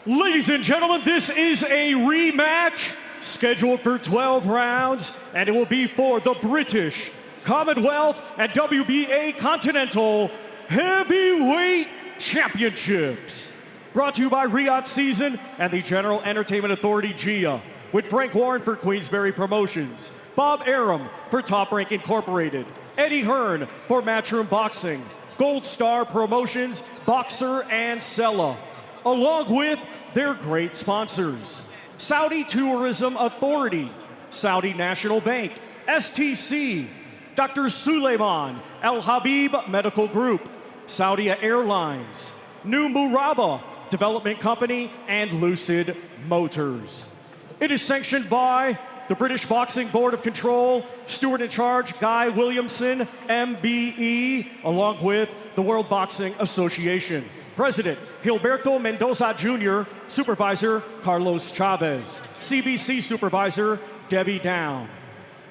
Ladies and gentlemen, this is a rematch scheduled for 12 rounds, and it will be for the British Commonwealth and WBA Continental Heavyweight Championships. Brought to you by Riyadh Season and the General Entertainment Authority, GIA, with Frank Warren for Queensberry Promotions, Bob Arum for Top Rank Incorporated, Eddie Hearn for Matchroom Boxing, Gold Star Promotions, Boxer and Sella, along with their great sponsors: Saudi Tourism Authority, Saudi National Bank, STC, Dr. Suleiman Al Habib Medical Group, Saudia Airlines, New Muraba Development Company, and Lucid Motors. It is sanctioned by the British Boxing Board of Control, Steward in Charge Guy Williamson, MBE, along with the World Boxing Association. President Gilberto Mendoza Jr., Supervisor Carlos Chavez, CBC Supervisor Debbie Down.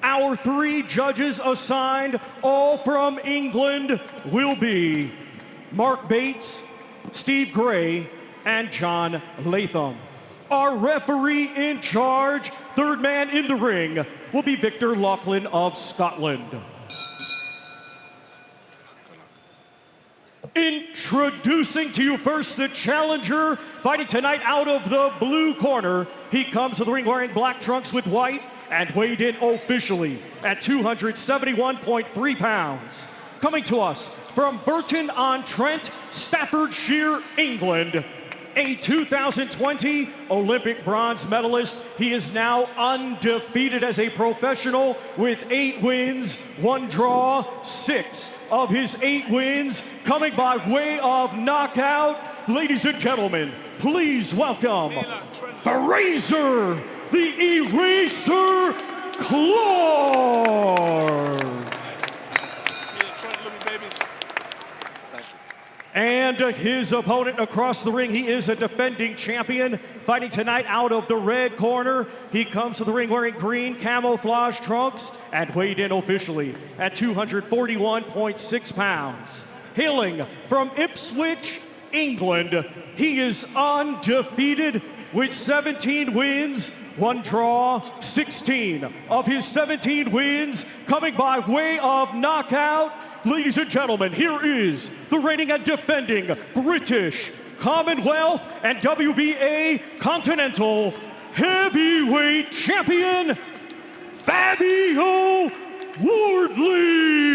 Our three judges assigned, all from England, will be Mark Bates, Steve Gray, and John Latham. Our referee in charge, third man in the ring, will be Victor Laughlin of Scotland. Introducing to you first the challenger, fighting tonight out of the blue corner. He comes to the ring wearing black trunks with white and weighed in officially at 271.3 pounds. Coming to us from Burton-on-Trent, Staffordshire, England, a 2020 Olympic bronze medalist. He is now undefeated as a professional with 8 wins, 1 draw, 6 of his 8 wins coming by way of knockout. Ladies and gentlemen, please welcome Fraser the Eraser Clarke. And his opponent across the ring, he is a defending champion, fighting tonight out of the red corner. He comes to the ring wearing green camouflage trunks and weighed in officially at 241.6 pounds. Hailing from Ipswich, England, he is undefeated with 17 wins, 1 draw, 16 of his 17 wins coming by way of knockout. Ladies and gentlemen, here is the reigning and defending British Commonwealth and WBA Continental Heavyweight Champion, Fabio Wardley.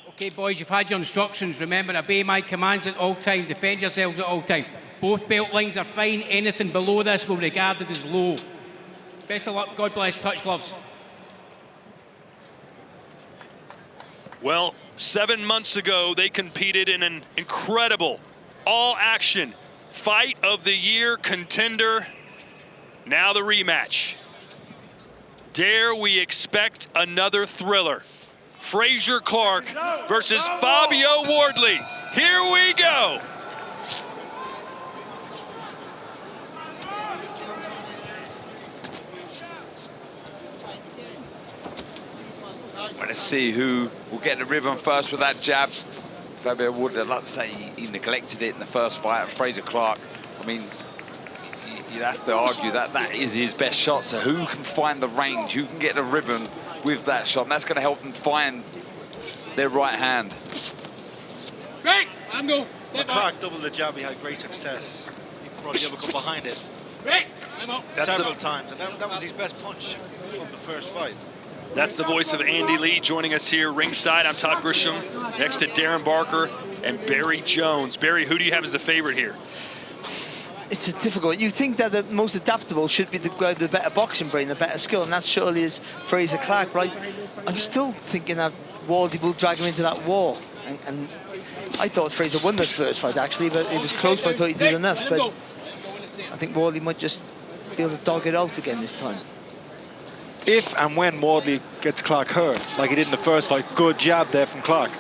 Okay, boys, you've had your instructions. Remember, obey my commands at all time. Defend yourselves at all time. Both belt lines are fine. Anything below this will be regarded as low. Best of luck. God bless. Touch gloves. Well, 7 months ago, they competed in an incredible all-action fight of the year contender. Now the rematch. Dare we expect another thriller? Fraser Clarke versus Fabio Wardley. Here we go. Want to see who will get the ribbon first with that jab. Fabio Wardley, I'd like to say he neglected it in the first fight. Fraser Clarke, I mean, you'd have to argue that that is his best shot. So who can find the range? Who can get the ribbon with that shot? And that's going to help them find their right hand. Great! I'm going. Clarke doubled the jab. He had great success. He brought the uppercut behind it. Great! I'm up. Several times. And that was his best punch of the first fight. That's the voice of Andy Lee joining us here ringside. I'm Todd Grisham, next to Darren Barker and Barry Jones. Barry, who do you have as the favorite here? It's a difficult. You think that the most adaptable should be the better boxing brain, the better skill, and that surely is Fraser Clarke, right? I'm still thinking that Wardley will drag him into that wall. And I thought Fraser won the first fight, actually, but it was close, but I thought he did enough. But I think Wardley might just be able to dog it out again this time. If and when Wardley gets Clarke hurt, like he did in the first fight, good jab there from Clarke,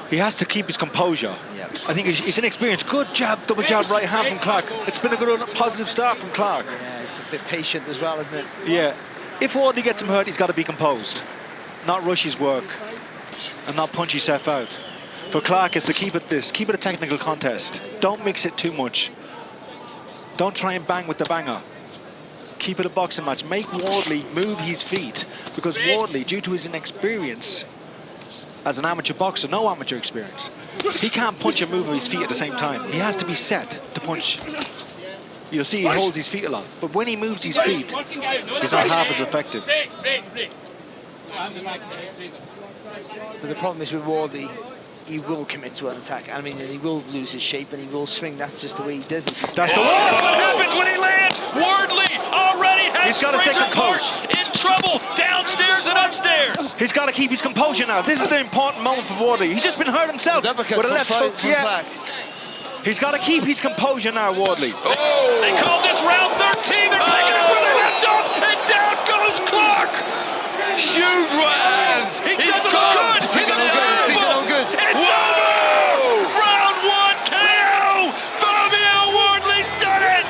he has to keep his composure. Yeah. I think it's an experience. Good jab, double jab, right hand from Clarke. It's been a good, positive start from Clarke. Yeah, a bit patient as well, isn't it? Yeah. If Wardley gets him hurt, he's got to be composed. not rush his work, and not punch himself out. For Clarke is to keep it a technical contest. Don't mix it too much. Don't try and bang with the banger. Keep it a boxing match. Make Wardley move his feet, because Wardley, due to his inexperience as an amateur boxer, no amateur experience, he can't punch and move his feet at the same time. He has to be set to punch. You'll see he holds his feet a lot, but when he moves his feet, he's not half as effective. But the problem is with Wardley, he will commit to an attack. I mean, and he will lose his shape and he will swing. That's just the way he does it. That's the What happens when he lands? Wardley already has He's gotta stay Fraser Clarke composed. in trouble downstairs and upstairs. He's got to keep his composure now. This is the important moment for Wardley. He's just been hurt himself. Uppercut With a from left hook, from yeah. Clarke. He's got to keep his composure now, Wardley. They call this round 13. They're taking it where they left off, and down goes Clarke. Shoot hands! He doesn't look good. Feet are no good. His feet are no good. It's over. Round 1 KO. Fabio Wardley's done it.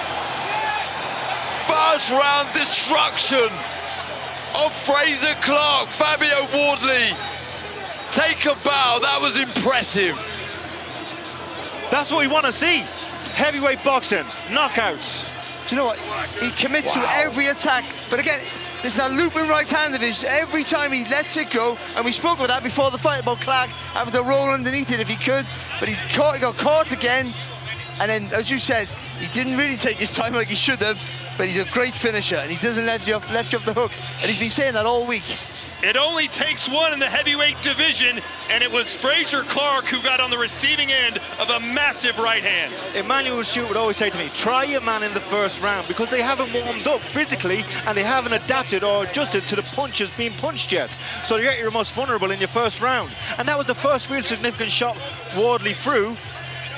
First round destruction of Fraser Clarke. Fabio Wardley. Take a bow. That was impressive. That's what we want to see. Heavyweight boxing, knockouts. Do you know what? He commits to every attack. But again, there's that looping right hand of his. Every time he lets it go, and we spoke about that before the fight about Clarke having to roll underneath it if he could, but he got caught again. And then, as you said, he didn't really take his time like he should have, but he's a great finisher, and he doesn't let you off the hook. And he's been saying that all week. It only takes one in the heavyweight division, and it was Fraser Clarke who got on the receiving end of a massive right hand. Emmanuel Stewart would always say to me, try your man in the first round, because they haven't warmed up physically and they haven't adapted or adjusted to the punches being punched yet. So you're at your most vulnerable in your first round. And that was the first real significant shot Wardley threw,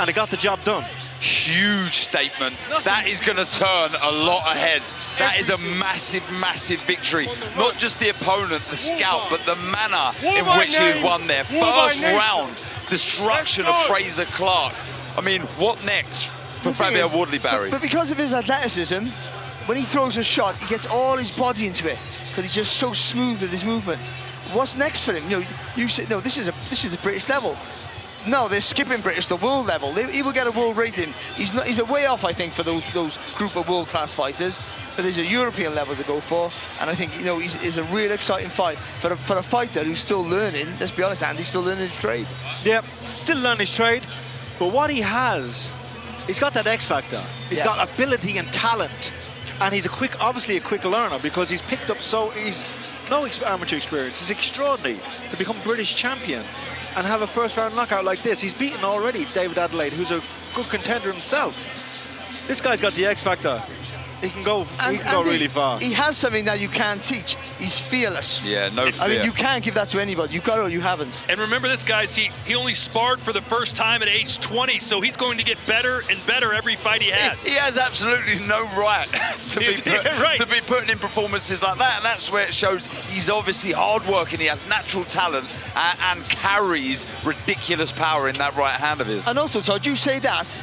and it got the job done. Huge statement. That is going to turn a lot of heads. That is a massive, massive victory. Not just the opponent, the scout, but the manner in which he has won there. First round destruction of Fraser Clarke. I mean, what next for Fabio Wardley, Barry? But because of his athleticism, when he throws a shot, he gets all his body into it because he's just so smooth with his movement. What's next for him? You know, you say no. This is a British level. No, they're skipping British, the world level. He will get a world rating. He's a way off, I think, for those group of world-class fighters. But there's a European level to go for, and I think he's a real exciting fight for a fighter who's still learning. Let's be honest, Andy, still learning his trade. Yep, still learning his trade, but what he has, he's got that X factor. He's got ability and talent, and he's obviously a quick learner because he's picked up he's no amateur experience. It's extraordinary to become British champion and have a first-round knockout like this. He's beaten already David Adelaide, who's a good contender himself. This guy's got the X factor. He can go really far. He has something that you can't teach. He's fearless. Yeah, no fear. I mean, you can't give that to anybody. You've got it or you haven't. And remember this, guys, he only sparred for the first time at age 20, so he's going to get better and better every fight he has. He has absolutely no right to be putting in performances like that, and that's where it shows he's obviously hard-working, he has natural talent, and carries ridiculous power in that right hand of his. And also, Todd, you say that,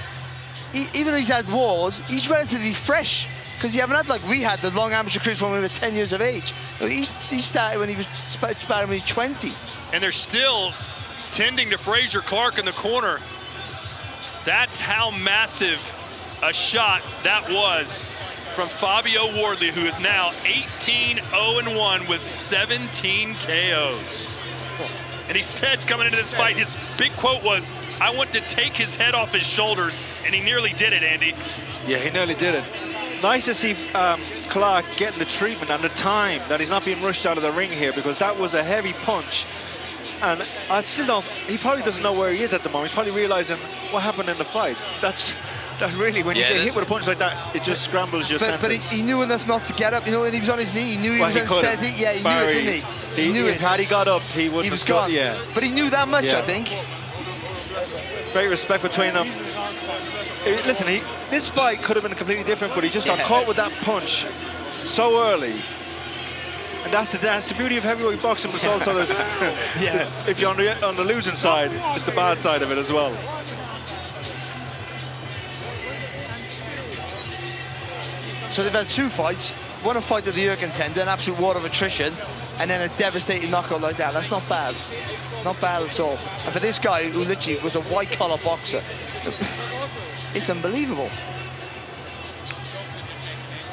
even though he's had wars, he's relatively fresh. Because you haven't had, like we had, the long amateur careers when we were 10 years of age. He started when he was sparring when he was 20. And they're still tending to Fraser Clarke in the corner. That's how massive a shot that was from Fabio Wardley, who is now 18-0-1 with 17 KOs. And he said coming into this fight, his big quote was, "I want to take his head off his shoulders," and he nearly did it, Andy. Yeah, he nearly did it. Nice to see Clarke getting the treatment and the time, that he's not being rushed out of the ring here, because that was a heavy punch. And I still don't, he probably doesn't know where he is at the moment. He's probably realizing what happened in the fight. That really, when you get hit with a punch like that, it just scrambles your senses. But he knew enough not to get up. You know, when he was on his knee, he knew he was unsteady. Yeah, he knew it, didn't he? He knew it. Had he got up, he wouldn't have gone. Yeah. But he knew that much, I think. Great respect between them. Listen, this fight could have been completely different, but he just got caught with that punch so early. And that's the beauty of heavyweight boxing, but also if you're on the losing side, it's the bad side of it as well. So they've had two fights. won a fight of the year contender, an absolute war of attrition, and then a devastating knockout like that. That's not bad. Not bad at all. And for this guy who literally was a white-collar boxer, it's unbelievable.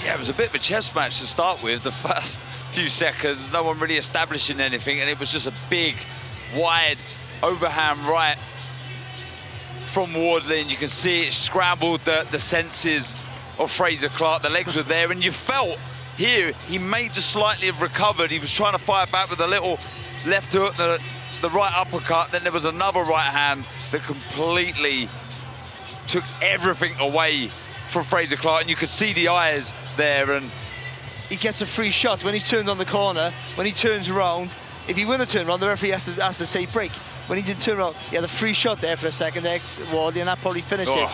Yeah, it was a bit of a chess match to start with. The first few seconds, no one really establishing anything, and it was just a big, wide overhand right from Wardley, and you can see it scrambled the senses of Frazer Clarke. The legs were there, and you felt here he may just slightly have recovered. He was trying to fire back with a little left hook, the right uppercut. Then there was another right hand that completely took everything away from Frazer Clarke, and you could see the eyes there. And he gets a free shot when he turned on the corner. When he turns around, if he win a turn around, the referee has to say break. When he did turn around, he had a free shot there for a second there, Wardley, and that probably finished it.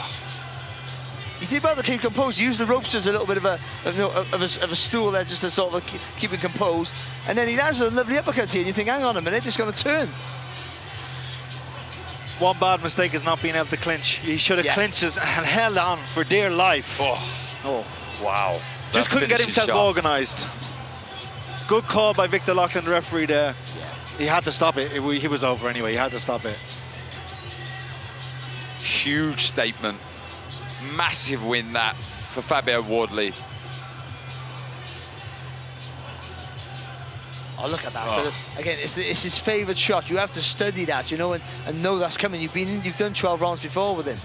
He did well to keep composed. He used the ropes as a little bit of a stool there, just to sort of keep it composed. And then he lands a lovely uppercut here, and you think, hang on a minute, it's going to turn. One bad mistake is not being able to clinch. He should have clinched and held on for dear life. Oh, wow. Just couldn't get himself organised. Good call by Victor Loughlin, the referee there. He had to stop it. He was over anyway. He had to stop it. Huge statement. Massive win that for Fabio Wardley. Oh, look at that. So, again, it's his favourite shot. You have to study that, you know, and know that's coming. You've done 12 rounds before with him.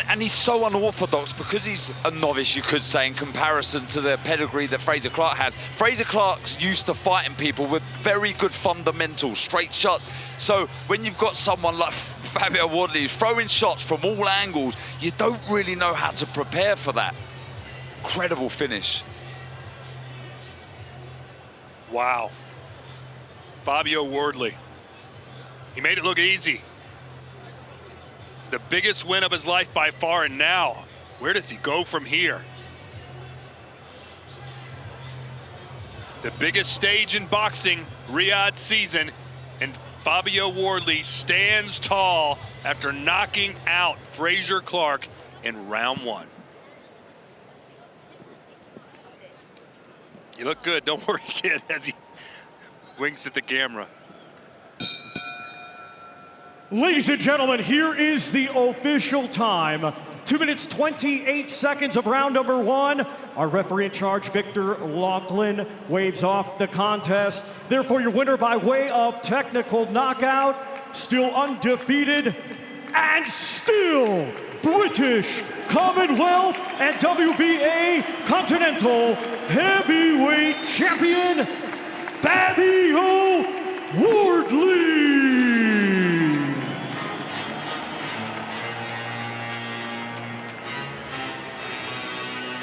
And he's so unorthodox because he's a novice, you could say, in comparison to the pedigree that Frazer Clarke has. Frazer Clarke's used to fighting people with very good fundamentals, straight shots. So when you've got someone like Fabio Wardley who's throwing shots from all angles, you don't really know how to prepare for that. Incredible finish. Wow. Fabio Wardley. He made it look easy. The biggest win of his life by far, and now, where does he go from here? The biggest stage in boxing, Riyadh season, and Fabio Wardley stands tall after knocking out Frazer Clarke in round 1. You look good, don't worry, kid, as he winks at the camera. Ladies and gentlemen, here is the official time. 2 minutes, 28 seconds of round number 1. Our referee in charge, Victor Loughlin, waves off the contest. Therefore, your winner by way of technical knockout, still undefeated, and still British Commonwealth and WBA Continental Heavyweight Champion, Fabio